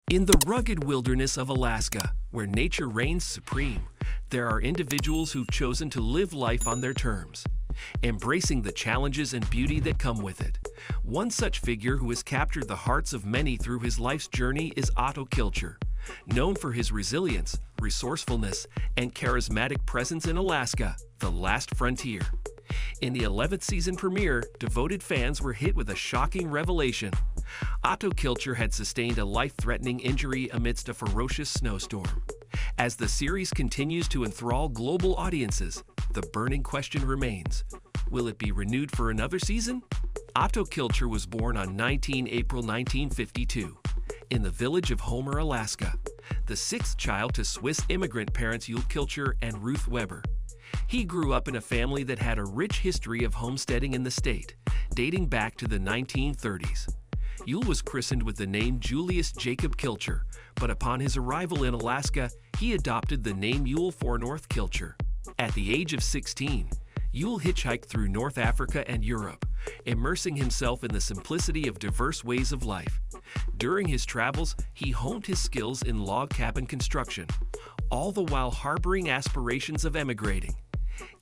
In the rugged wilderness of Alaska, where nature reigns supreme, there are individuals who've chosen to live life on their terms, embracing the challenges and beauty that come with it. One such figure who has captured the hearts of many through his life's journey is Otto Kilcher. Known for his resilience, resourcefulness, and charismatic presence in Alaska, the last frontier. In the 11th season premiere, devoted fans were hit with a shocking revelation. Otto Kilcher had sustained a life-threatening injury amidst a ferocious snowstorm. As the series continues to enthrall global audiences, the burning question remains, will it be renewed for another season? Otto Kilcher was born on 19 April 1952 in the village of Homer, Alaska, the sixth child to Swiss immigrant parents Otto Kilcher and Ruth Weber. He grew up in a family that had a rich history of homesteading in the state, dating back to the 1930s. Yule was christened with the name Julius Jacob Kilcher, but upon his arrival in Alaska, he adopted the name Yule for North Kilcher. At the age of 16, Yule hitchhiked through North Africa and Europe, immersing himself in the simplicity of diverse ways of life. During his travels, he honed his skills in log cabin construction, all the while harboring aspirations of emigrating.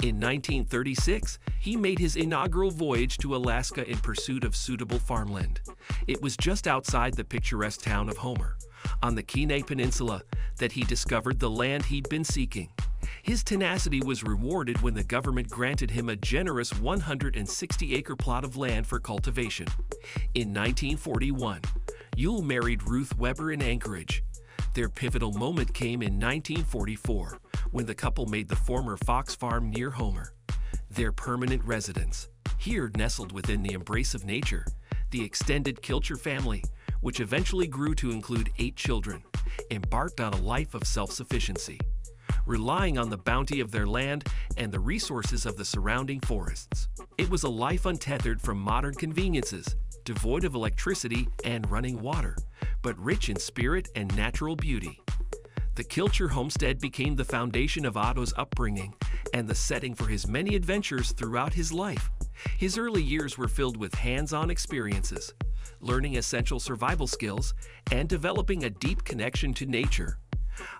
In 1936, he made his inaugural voyage to Alaska in pursuit of suitable farmland. It was just outside the picturesque town of Homer, on the Kenai Peninsula, that he discovered the land he'd been seeking. His tenacity was rewarded when the government granted him a generous 160-acre plot of land for cultivation. In 1941, Yule married Ruth Weber in Anchorage. Their pivotal moment came in 1944, when the couple made the former Fox Farm near Homer their permanent residence. Here, nestled within the embrace of nature, the extended Kilcher family, which eventually grew to include 8 children, embarked on a life of self-sufficiency, relying on the bounty of their land and the resources of the surrounding forests. It was a life untethered from modern conveniences, devoid of electricity and running water, but rich in spirit and natural beauty. The Kilcher homestead became the foundation of Otto's upbringing and the setting for his many adventures throughout his life. His early years were filled with hands-on experiences, learning essential survival skills, and developing a deep connection to nature.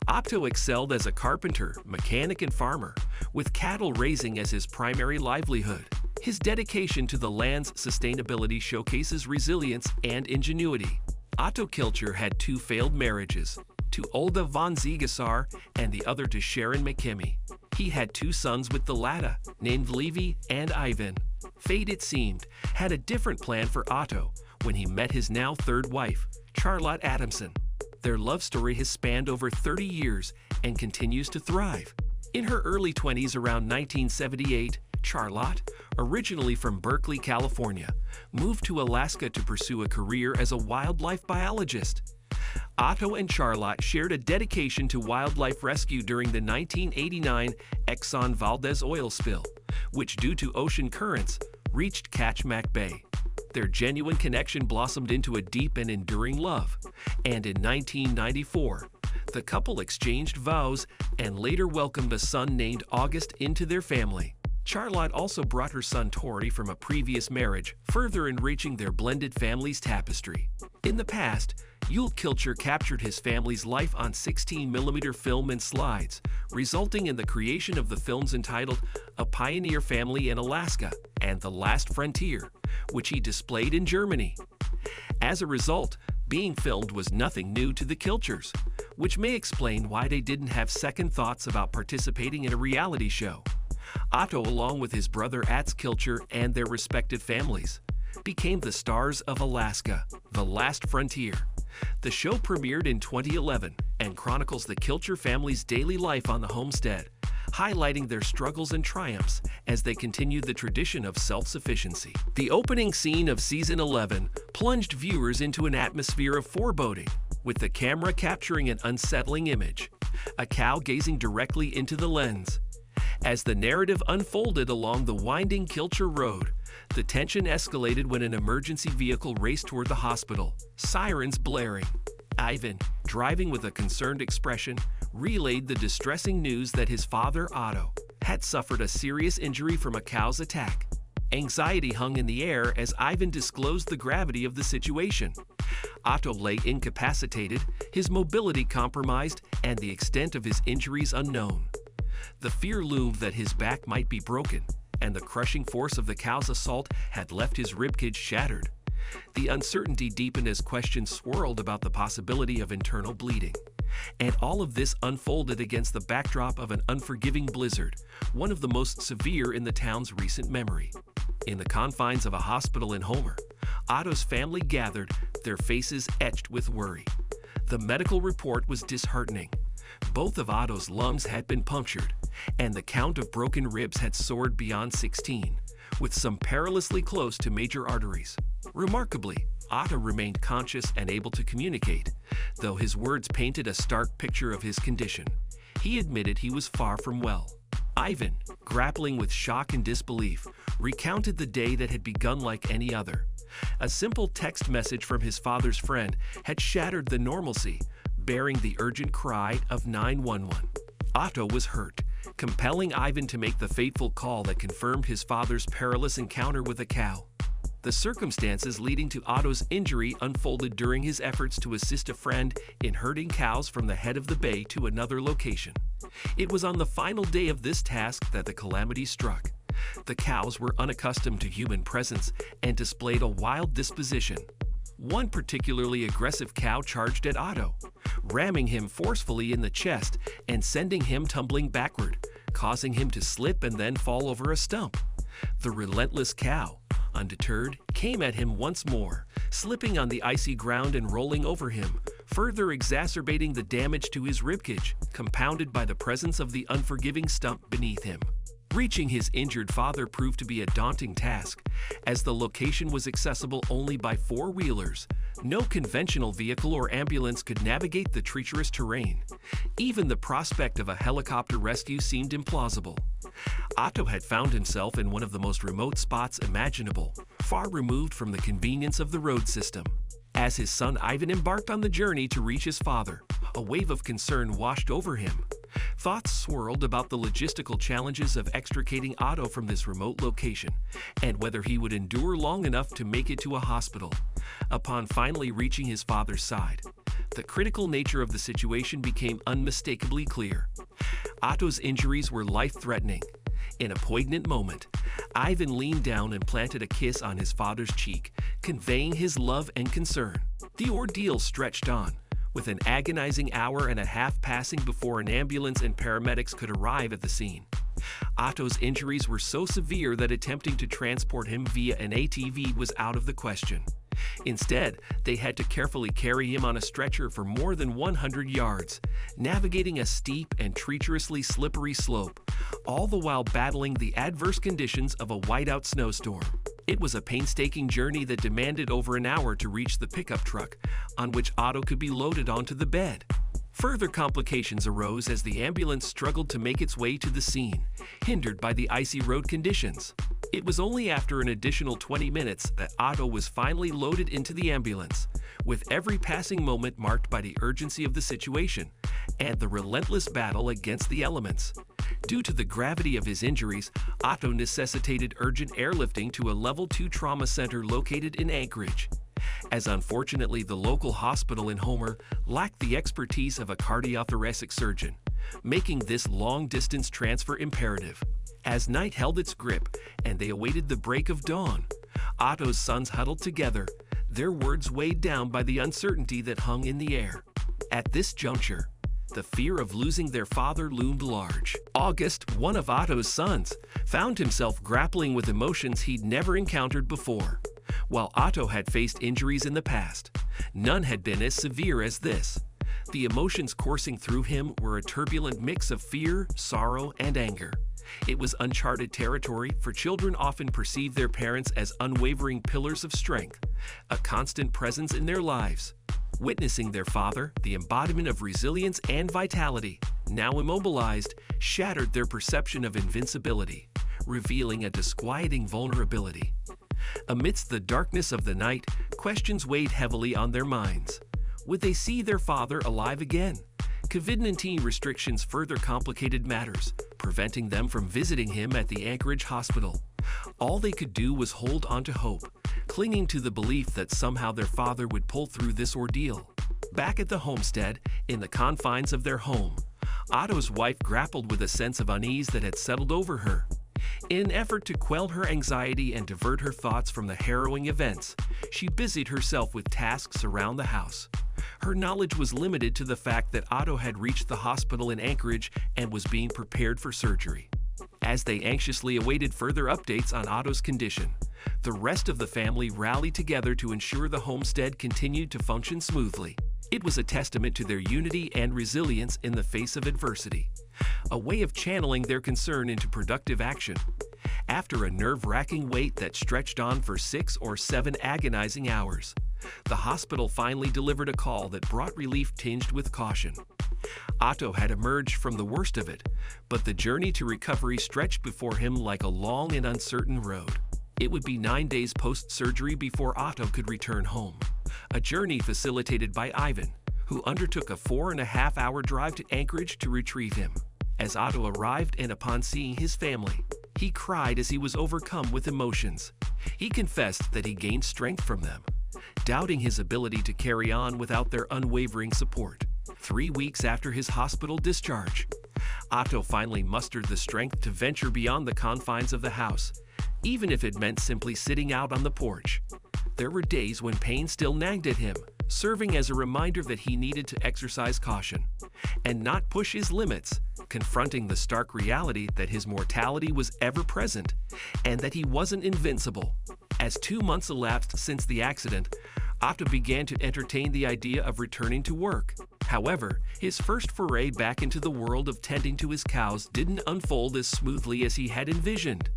Otto excelled as a carpenter, mechanic, and farmer, with cattle raising as his primary livelihood. His dedication to the land's sustainability showcases resilience and ingenuity. Otto Kilcher had 2 failed marriages, to Olda von Ziegesar and the other to Sharon McKimmey. He had 2 sons with the latter, named Levi and Ivan. Fate, it seemed, had a different plan for Otto when he met his now 3rd wife, Charlotte Adamson. Their love story has spanned over 30 years and continues to thrive. In her early 20s, around 1978, Charlotte, originally from Berkeley, California, moved to Alaska to pursue a career as a wildlife biologist. Otto and Charlotte shared a dedication to wildlife rescue during the 1989 Exxon Valdez oil spill, which, due to ocean currents, reached Kachemak Bay. Their genuine connection blossomed into a deep and enduring love, and in 1994, the couple exchanged vows and later welcomed a son named August into their family. Charlotte also brought her son Tori from a previous marriage, further enriching their blended family's tapestry. In the past, Otto Kilcher captured his family's life on 16mm film and slides, resulting in the creation of the films entitled A Pioneer Family in Alaska and The Last Frontier, which he displayed in Germany. As a result, being filmed was nothing new to the Kilchers, which may explain why they didn't have second thoughts about participating in a reality show. Otto, along with his brother Ats Kilcher and their respective families, became the stars of Alaska, The Last Frontier. The show premiered in 2011 and chronicles the Kilcher family's daily life on the homestead, highlighting their struggles and triumphs as they continued the tradition of self-sufficiency. The opening scene of season 11 plunged viewers into an atmosphere of foreboding, with the camera capturing an unsettling image, a cow gazing directly into the lens. As the narrative unfolded along the winding Kilcher Road, the tension escalated when an emergency vehicle raced toward the hospital, sirens blaring. Ivan, driving with a concerned expression, relayed the distressing news that his father, Otto, had suffered a serious injury from a cow's attack. Anxiety hung in the air as Ivan disclosed the gravity of the situation. Otto lay incapacitated, his mobility compromised, and the extent of his injuries unknown. The fear loomed that his back might be broken, and the crushing force of the cow's assault had left his ribcage shattered. The uncertainty deepened as questions swirled about the possibility of internal bleeding. And all of this unfolded against the backdrop of an unforgiving blizzard, one of the most severe in the town's recent memory. In the confines of a hospital in Homer, Otto's family gathered, their faces etched with worry. The medical report was disheartening. Both of Otto's lungs had been punctured, and the count of broken ribs had soared beyond 16, with some perilously close to major arteries. Remarkably, Otto remained conscious and able to communicate, though his words painted a stark picture of his condition. He admitted he was far from well. Ivan, grappling with shock and disbelief, recounted the day that had begun like any other. A simple text message from his father's friend had shattered the normalcy, bearing the urgent cry of 911. Otto was hurt, compelling Ivan to make the fateful call that confirmed his father's perilous encounter with a cow. The circumstances leading to Otto's injury unfolded during his efforts to assist a friend in herding cows from the head of the bay to another location. It was on the final day of this task that the calamity struck. The cows were unaccustomed to human presence and displayed a wild disposition. One particularly aggressive cow charged at Otto, ramming him forcefully in the chest and sending him tumbling backward, causing him to slip and then fall over a stump. The relentless cow, undeterred, came at him once more, slipping on the icy ground and rolling over him, further exacerbating the damage to his ribcage, compounded by the presence of the unforgiving stump beneath him. Reaching his injured father proved to be a daunting task, as the location was accessible only by four-wheelers. No conventional vehicle or ambulance could navigate the treacherous terrain. Even the prospect of a helicopter rescue seemed implausible. Otto had found himself in one of the most remote spots imaginable, far removed from the convenience of the road system. As his son Ivan embarked on the journey to reach his father, a wave of concern washed over him. Thoughts swirled about the logistical challenges of extricating Otto from this remote location, and whether he would endure long enough to make it to a hospital. Upon finally reaching his father's side, the critical nature of the situation became unmistakably clear. Otto's injuries were life-threatening. In a poignant moment, Ivan leaned down and planted a kiss on his father's cheek, conveying his love and concern. The ordeal stretched on, with an agonizing hour and a half passing before an ambulance and paramedics could arrive at the scene. Otto's injuries were so severe that attempting to transport him via an ATV was out of the question. Instead, they had to carefully carry him on a stretcher for more than 100 yards, navigating a steep and treacherously slippery slope, all the while battling the adverse conditions of a whiteout snowstorm. It was a painstaking journey that demanded over an hour to reach the pickup truck, on which Otto could be loaded onto the bed. Further complications arose as the ambulance struggled to make its way to the scene, hindered by the icy road conditions. It was only after an additional 20 minutes that Otto was finally loaded into the ambulance, with every passing moment marked by the urgency of the situation and the relentless battle against the elements. Due to the gravity of his injuries, Otto necessitated urgent airlifting to a Level 2 trauma center located in Anchorage, as unfortunately the local hospital in Homer lacked the expertise of a cardiothoracic surgeon, making this long-distance transfer imperative. As night held its grip and they awaited the break of dawn, Otto's sons huddled together, their words weighed down by the uncertainty that hung in the air. At this juncture, the fear of losing their father loomed large. August, one of Otto's sons, found himself grappling with emotions he'd never encountered before. While Otto had faced injuries in the past, none had been as severe as this. The emotions coursing through him were a turbulent mix of fear, sorrow, and anger. It was uncharted territory, for children often perceive their parents as unwavering pillars of strength, a constant presence in their lives. Witnessing their father, the embodiment of resilience and vitality, now immobilized, shattered their perception of invincibility, revealing a disquieting vulnerability. Amidst the darkness of the night, questions weighed heavily on their minds. Would they see their father alive again? COVID-19 restrictions further complicated matters, preventing them from visiting him at the Anchorage hospital. All they could do was hold on to hope, clinging to the belief that somehow their father would pull through this ordeal. Back at the homestead, in the confines of their home, Otto's wife grappled with a sense of unease that had settled over her. In an effort to quell her anxiety and divert her thoughts from the harrowing events, she busied herself with tasks around the house. Her knowledge was limited to the fact that Otto had reached the hospital in Anchorage and was being prepared for surgery. As they anxiously awaited further updates on Otto's condition, the rest of the family rallied together to ensure the homestead continued to function smoothly. It was a testament to their unity and resilience in the face of adversity, a way of channeling their concern into productive action. After a nerve-wracking wait that stretched on for 6 or 7 agonizing hours, the hospital finally delivered a call that brought relief tinged with caution. Otto had emerged from the worst of it, but the journey to recovery stretched before him like a long and uncertain road. It would be 9 days post-surgery before Otto could return home, a journey facilitated by Ivan, who undertook a 4.5-hour drive to Anchorage to retrieve him. As Otto arrived and upon seeing his family, he cried as he was overcome with emotions. He confessed that he gained strength from them, doubting his ability to carry on without their unwavering support. 3 weeks after his hospital discharge, Otto finally mustered the strength to venture beyond the confines of the house, even if it meant simply sitting out on the porch. There were days when pain still nagged at him, serving as a reminder that he needed to exercise caution and not push his limits, confronting the stark reality that his mortality was ever present and that he wasn't invincible. As 2 months elapsed since the accident, Otto began to entertain the idea of returning to work. However, his first foray back into the world of tending to his cows didn't unfold as smoothly as he had envisioned.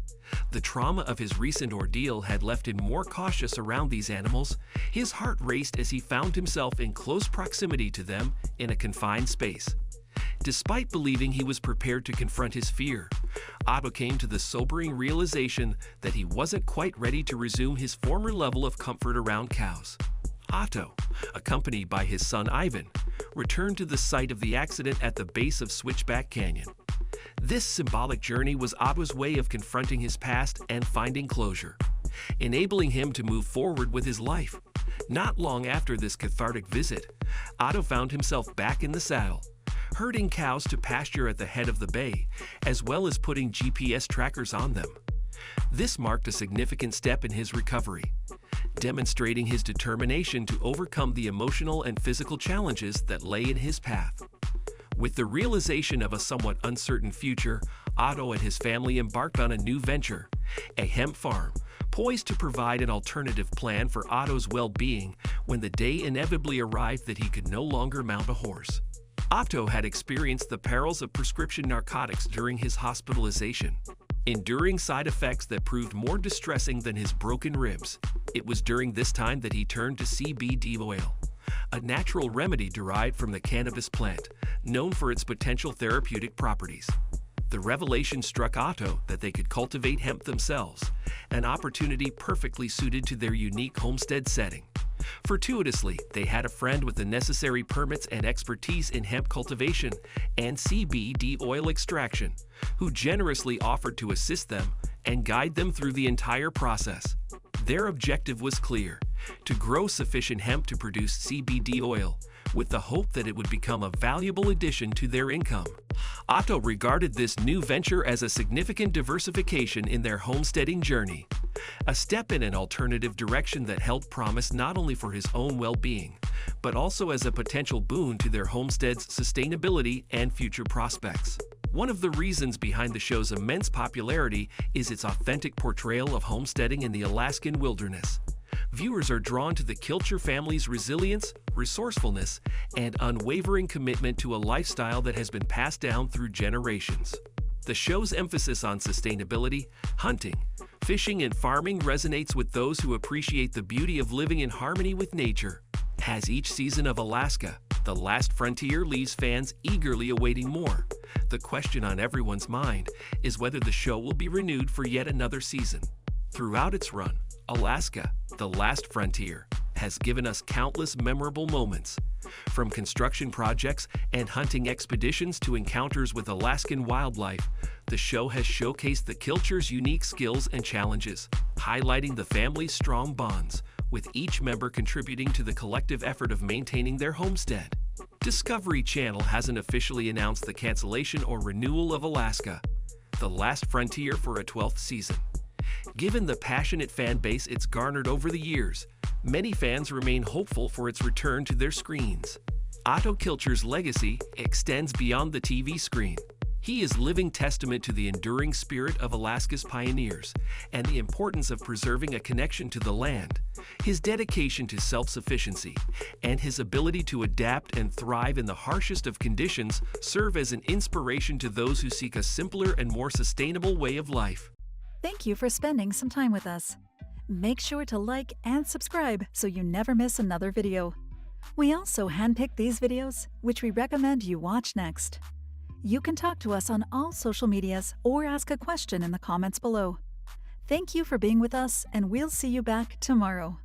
The trauma of his recent ordeal had left him more cautious around these animals. His heart raced as he found himself in close proximity to them in a confined space. Despite believing he was prepared to confront his fear, Otto came to the sobering realization that he wasn't quite ready to resume his former level of comfort around cows. Otto, accompanied by his son Ivan, returned to the site of the accident at the base of Switchback Canyon. This symbolic journey was Otto's way of confronting his past and finding closure, enabling him to move forward with his life. Not long after this cathartic visit, Otto found himself back in the saddle, herding cows to pasture at the head of the bay, as well as putting GPS trackers on them. This marked a significant step in his recovery, demonstrating his determination to overcome the emotional and physical challenges that lay in his path. With the realization of a somewhat uncertain future, Otto and his family embarked on a new venture, a hemp farm, poised to provide an alternative plan for Otto's well-being when the day inevitably arrived that he could no longer mount a horse. Otto had experienced the perils of prescription narcotics during his hospitalization, enduring side effects that proved more distressing than his broken ribs. It was during this time that he turned to CBD oil, a natural remedy derived from the cannabis plant, known for its potential therapeutic properties. The revelation struck Otto that they could cultivate hemp themselves, an opportunity perfectly suited to their unique homestead setting. Fortuitously, they had a friend with the necessary permits and expertise in hemp cultivation and CBD oil extraction, who generously offered to assist them and guide them through the entire process. Their objective was clear: to grow sufficient hemp to produce CBD oil, with the hope that it would become a valuable addition to their income. Otto regarded this new venture as a significant diversification in their homesteading journey, a step in an alternative direction that held promise not only for his own well-being, but also as a potential boon to their homestead's sustainability and future prospects. One of the reasons behind the show's immense popularity is its authentic portrayal of homesteading in the Alaskan wilderness. Viewers are drawn to the Kilcher family's resilience, resourcefulness, and unwavering commitment to a lifestyle that has been passed down through generations. The show's emphasis on sustainability, hunting, fishing, and farming resonates with those who appreciate the beauty of living in harmony with nature. As each season of Alaska, The Last Frontier leaves fans eagerly awaiting more, the question on everyone's mind is whether the show will be renewed for yet another season. Throughout its run, Alaska, The Last Frontier, has given us countless memorable moments. From construction projects and hunting expeditions to encounters with Alaskan wildlife, the show has showcased the Kilcher's unique skills and challenges, highlighting the family's strong bonds, with each member contributing to the collective effort of maintaining their homestead. Discovery Channel hasn't officially announced the cancellation or renewal of Alaska, the last frontier for a 12th season. Given the passionate fan base it's garnered over the years, many fans remain hopeful for its return to their screens. Otto Kilcher's legacy extends beyond the TV screen. He is living testament to the enduring spirit of Alaska's pioneers and the importance of preserving a connection to the land. His dedication to self-sufficiency and his ability to adapt and thrive in the harshest of conditions serve as an inspiration to those who seek a simpler and more sustainable way of life. Thank you for spending some time with us. Make sure to like and subscribe so you never miss another video. We also handpick these videos, which we recommend you watch next. You can talk to us on all social medias or ask a question in the comments below. Thank you for being with us, and we'll see you back tomorrow.